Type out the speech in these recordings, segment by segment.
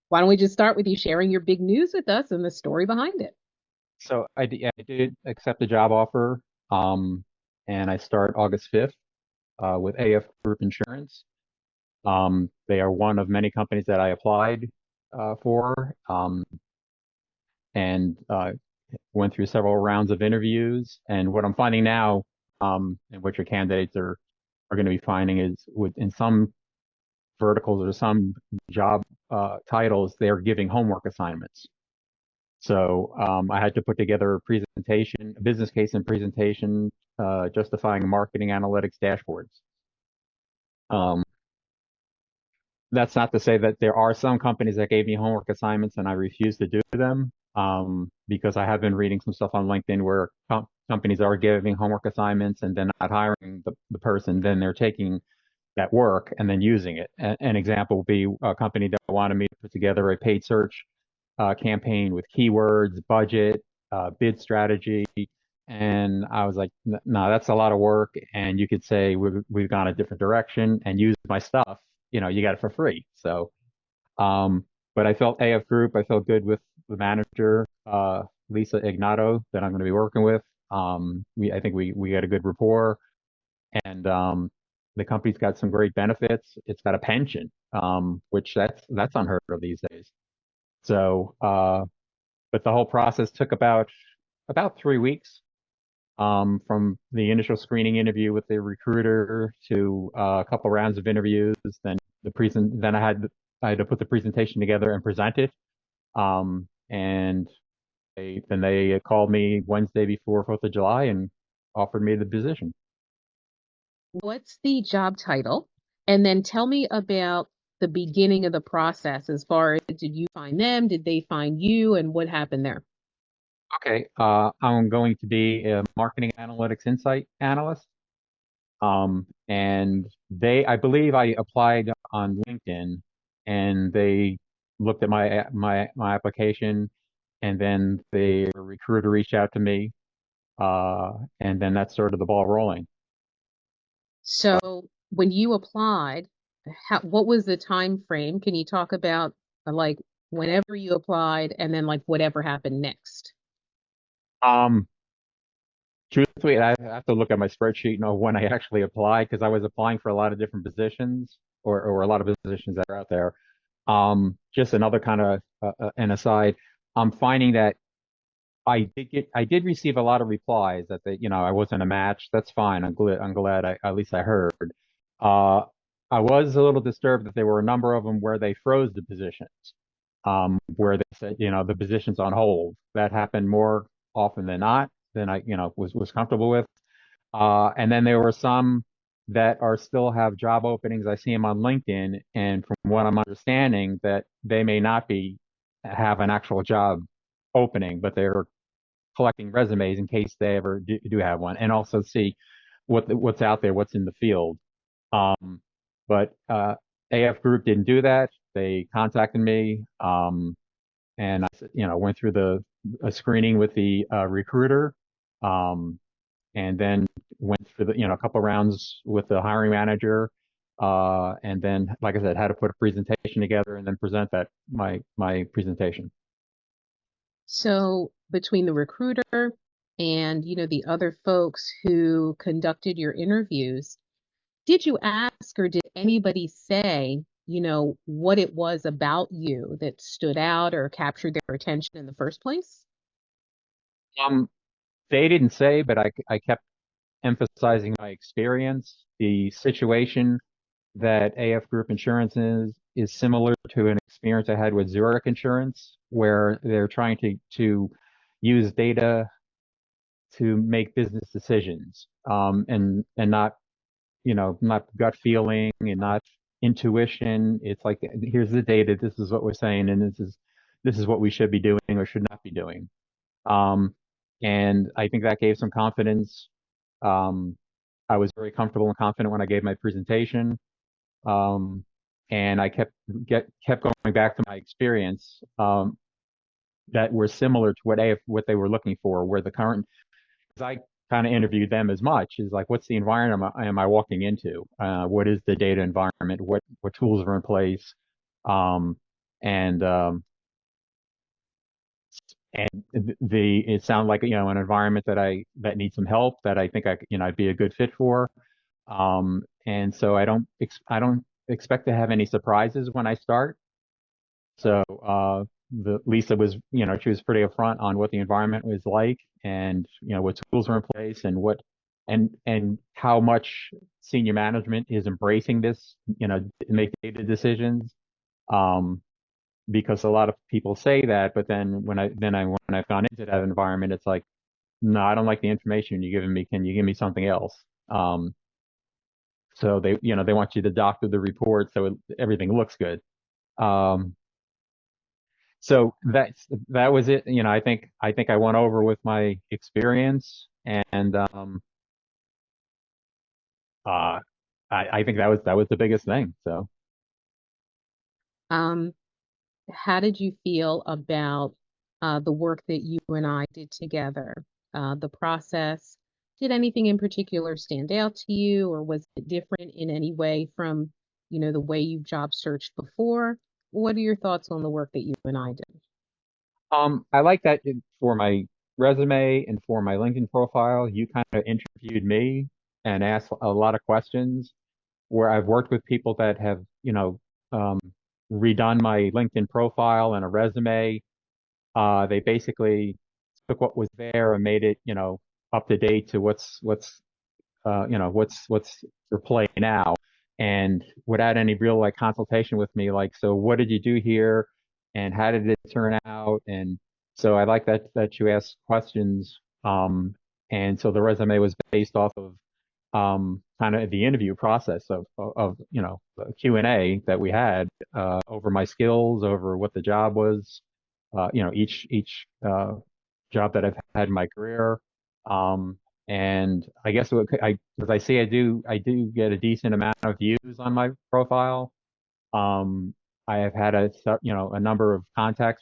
Why don't we just start with you sharing your big news with us and the story behind it? So I did accept the job offer, um, and I start August 5th with AF Group Insurance. They are one of many companies that I applied for, and went through several rounds of interviews. And what I'm finding now, and what your candidates are going to be finding is in some verticals or some job titles, they're giving homework assignments. So I had to put together a presentation, a business case and presentation justifying marketing analytics dashboards. Um, that's not to say that there are some companies that gave me homework assignments and I refuse to do them, because I have been reading some stuff on LinkedIn where companies are giving homework assignments and then not hiring the person. Then they're taking that work and then using it. An example would be a company that wanted me to put together a paid search campaign with keywords, budget, bid strategy. And I was like, no, that's a lot of work. And you could say we've gone a different direction and use my stuff. You got it for free. So, but I felt AF Group, I felt good with the manager, Lisa Ignato, that I'm going to be working with. I think we got a good rapport, and the company's got some great benefits. It's got a pension, which that's unheard of these days. So, but the whole process took about 3 weeks, from the initial screening interview with the recruiter to a couple rounds of interviews. Then I had to put the presentation together and present it. And they called me Wednesday before 4th of July and offered me the position. What's the job title? And then tell me about the beginning of the process as far as did you find them? Did they find you? And what happened there? Okay, I'm going to be a marketing analytics insight analyst. And I believe I applied on LinkedIn, and they looked at my application, and then the recruiter reached out to me, and then that started the ball rolling. So when you applied, what was the time frame? Can you talk about like whenever you applied and then like whatever happened next? Um, Truthfully, I have to look at my spreadsheet and know when I actually applied, because I was applying for a lot of different positions, or a lot of positions that are out there. Just another kind of an aside, I'm finding that I did receive a lot of replies that I wasn't a match. That's fine. I'm glad at least I heard. Uh, I was a little disturbed that there were a number of them where they froze the positions, where they said, the position's on hold. That happened more often than not than I, was comfortable with. And then there were some that are still have job openings. I see them on LinkedIn, and from what I'm understanding, that they may not be have an actual job opening, but they're collecting resumes in case they ever do have one, and also see what's out there, what's in the field. Um, but AF Group didn't do that. They contacted me, and went through the a screening with the recruiter, um, and then went through a couple rounds with the hiring manager, and then, like I said, had to put a presentation together and then present that my presentation. So between the recruiter and the other folks who conducted your interviews, did you ask or did anybody say, what it was about you that stood out or captured their attention in the first place? Um, they didn't say, but I kept emphasizing my experience. The situation that AF Group Insurance is similar to an experience I had with Zurich Insurance, where they're trying to use data to make business decisions, and not gut feeling and not intuition. It's like, here's the data, this is what we're saying, and this is what we should be doing or should not be doing. Um, and I think that gave some confidence. Um, I was very comfortable and confident when I gave my presentation. Um, and I kept going back to my experience, that were similar to what they were looking for. Where the current, because I kind of interviewed them as much, is like, what's the environment am I walking into? What is the data environment? What tools are in place? Um, and it sounded like, an environment that needs some help, that I think I'd be a good fit for. And so I don't expect to have any surprises when I start. So the Lisa was, she was pretty upfront on what the environment was like, and what tools were in place, and how much senior management is embracing this, to make data decisions. Um, because a lot of people say that, but then when I've gone into that environment, it's like, no, I don't like the information you're giving me. Can you give me something else? So they want you to doctor the report so everything looks good. Um, so that was it. I think I went over with my experience, and uh, I think that was the biggest thing. So Um, how did you feel about the work that you and I did together? The process. Did anything in particular stand out to you, or was it different in any way from, the way you've job searched before? What are your thoughts on the work that you and I did? I like that for my resume and for my LinkedIn profile, you kind of interviewed me and asked a lot of questions, where I've worked with people that have, um, redone my LinkedIn profile and a resume. They basically took what was there and made it, up to date to what's your play now, and without any real like consultation with me, like, so what did you do here, and how did it turn out? And so I like that you asked questions, and so the resume was based off of kind of the interview process of the Q&A that we had, over my skills, over what the job was, each job that I've had in my career. Um, and I guess as I say, I do get a decent amount of views on my profile. Um, I have had a number of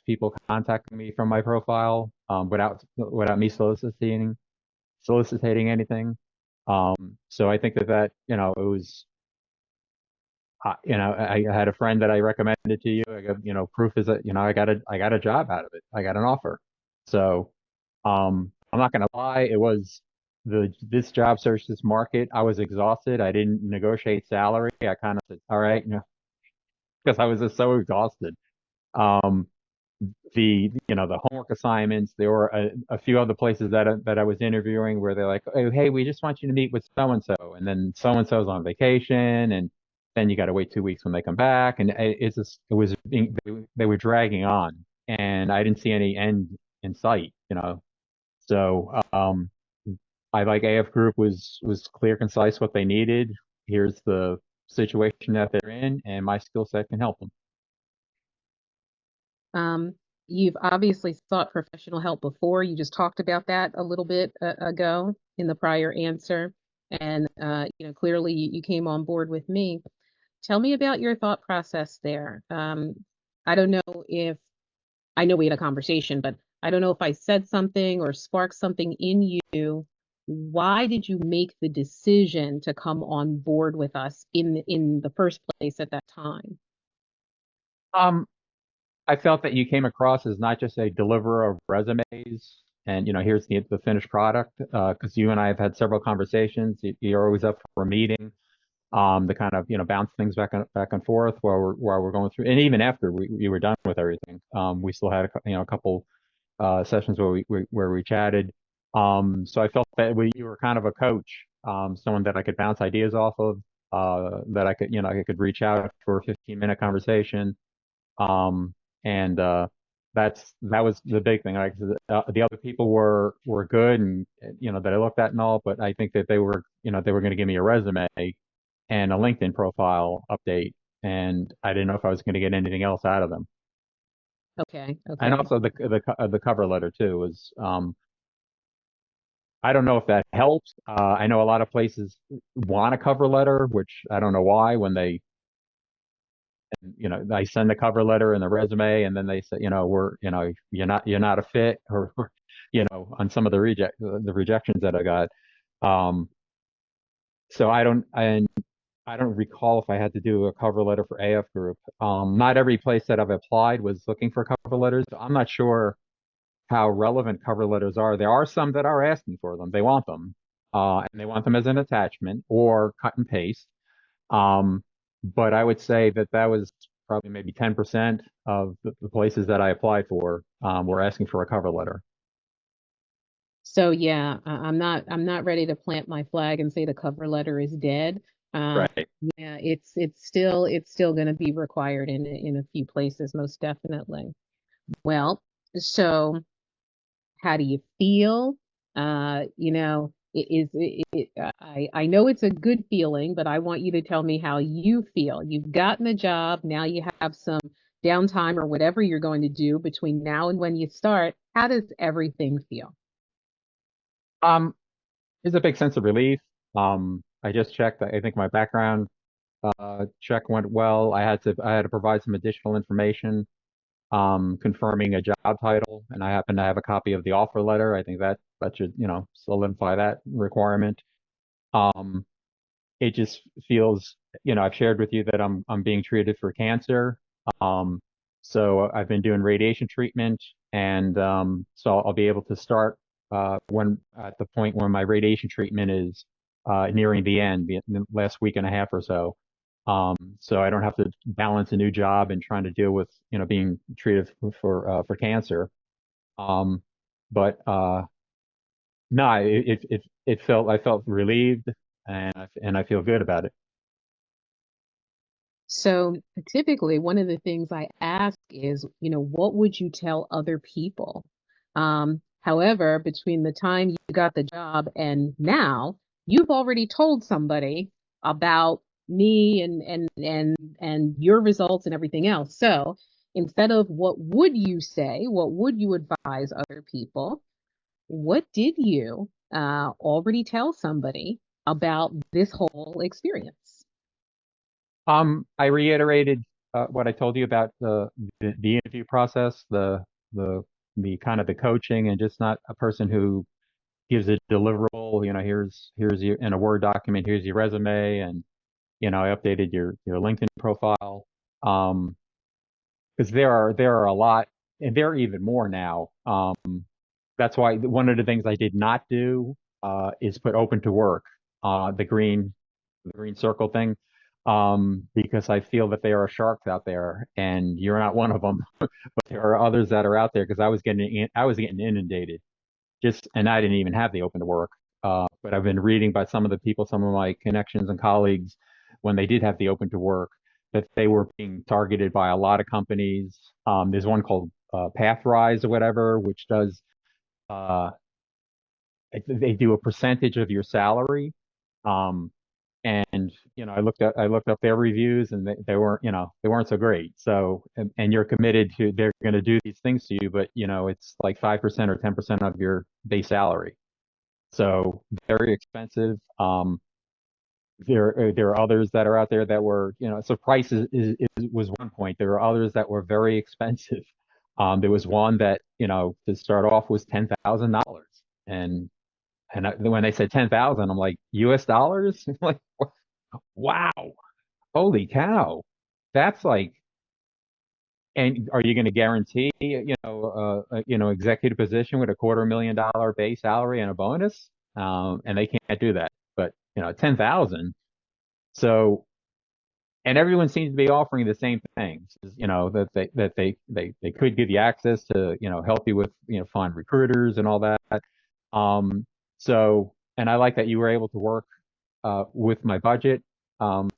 people contacting me from my profile, without me solicitating anything. So I think that, it was, I had a friend that I recommended to you. I got, proof is that, I got a job out of it. I got an offer. So, I'm not gonna lie. It was this job search, this market. I was exhausted. I didn't negotiate salary. I kind of said, all right, because I was just so exhausted. Um, the homework assignments. There were a few other places that I was interviewing where they're like, oh, hey, we just want you to meet with so and so, and then so and so's on vacation, and then you got to wait 2 weeks when they come back, and it was they were dragging on, and I didn't see any end in sight, So I like AF Group was clear, concise what they needed. Here's the situation that they're in, and my skill set can help them. Um, you've obviously sought professional help before. You just talked about that a little bit ago in the prior answer. And, clearly you came on board with me. Tell me about your thought process there. I don't know if I know we had a conversation, but I don't know if I said something or sparked something in you. Why did you make the decision to come on board with us in the first place at that time? Um, I felt that you came across as not just a deliverer of resumes and, here's the finished product. Because you and I have had several conversations. You're always up for a meeting, to kind of, bounce things back and forth while we're going through. And even after we were done with everything, we still had a couple sessions where we chatted. So I felt that you were kind of a coach, someone that I could bounce ideas off of, that I could reach out for a 15-minute conversation. Um, and that was the big thing. Like, the other people were good, and that I looked at and all, but I think that they were going to give me a resume and a LinkedIn profile update, and I didn't know if I was going to get anything else out of them. Okay, And okay. also the cover letter too was, I don't know if that helps. I know a lot of places want a cover letter, which I don't know why. When they send the cover letter and the resume, and then they say, you're not a fit, or on some of the rejections that I got. Um, so I don't, and I don't recall if I had to do a cover letter for AF Group. Not every place that I've applied was looking for cover letters. I'm not sure how relevant cover letters are. There are some that are asking for them. They want them, and they want them as an attachment or cut and paste. Um, but I would say that that was probably maybe 10% of the places that I applied for were asking for a cover letter. So yeah, I'm not ready to plant my flag and say the cover letter is dead. Um, Right. yeah, it's still going to be required in a few places, most definitely. Well, so how do you feel? I know it's a good feeling, but I want you to tell me how you feel. You've gotten the job, now you have some downtime or whatever you're going to do between now and when you start. How does everything feel? Um, there's a big sense of relief. I just checked. I think my background check went well. I had to provide some additional information confirming a job title, and I happen to have a copy of the offer letter. I think that should, solidify that requirement. Um, it just feels, I've shared with you that I'm being treated for cancer. Um, so I've been doing radiation treatment, and so I'll be able to start when at the point when my radiation treatment is nearing the end, the last week and a half or so. So I don't have to balance a new job and trying to deal with, being treated for cancer. Um, but no, it felt I felt relieved, and I feel good about it. So typically, one of the things I ask is, what would you tell other people? However, between the time you got the job and now, you've already told somebody about me and your results and everything else. So instead of what would you say, what would you advise other people? What did you already tell somebody about this whole experience? I reiterated what I told you about the interview process, the the kind of the coaching, and just not a person who gives a deliverable. Here's your in a Word document. Here's your resume, and I updated your LinkedIn profile. Um, because there are a lot, and there are even more now. That's why one of the things I did not do is put open to work, the green circle thing, because I feel that there are sharks out there, and you're not one of them. But there are others that are out there because I was getting inundated, and I didn't even have the open to work. But I've been reading by some of the people, some of my connections and colleagues, when they did have the open to work, that they were being targeted by a lot of companies. There's one called Pathrise or whatever, which does uh, they do a percentage of your salary. Um, and I looked up their reviews, and they weren't so great. So, and you're committed to, they're going to do these things to you, but it's like 5% or 10% of your base salary. So very expensive. There are others that are out there that were, so price was one point. There are others that were very expensive. There was one that, to start off was $10,000, and when they said 10,000, I'm like, US dollars? Like, wow, holy cow. That's like, and are you going to guarantee, executive position with $250,000 base salary and a bonus? And they can't do that. But 10,000. So, and everyone seems to be offering the same things, that they could give you access to, help you with, find recruiters and all that. Um, so, and I like that you were able to work with my budget um,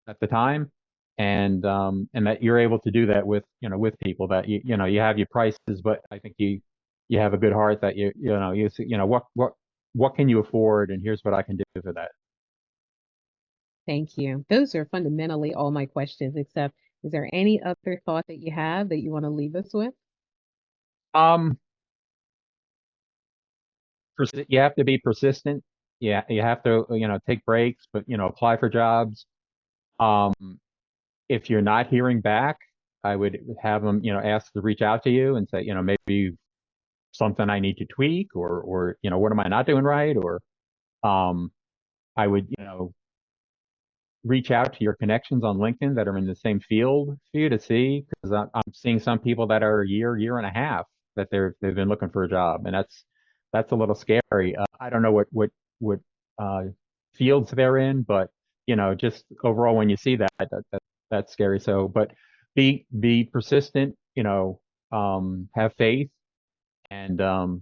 at the time, and that you're able to do that with with people that you have your prices, but I think you have a good heart that what can you afford, and here's what I can do for that. Thank you. Those are fundamentally all my questions, except is there any other thought that you have that you want to leave us with? Um, you have to be persistent. Yeah, you have to take breaks, but apply for jobs. Um, if you're not hearing back, I would have them ask to reach out to you and say maybe something I need to tweak, or what am I not doing right, or um I would reach out to your connections on LinkedIn that are in the same field for you to see, because I'm seeing some people that are a year and a half that they've been looking for a job, and that's a little scary. I don't know what uh, fields they're in, but just overall when you see that's scary. So, but be persistent, have faith, and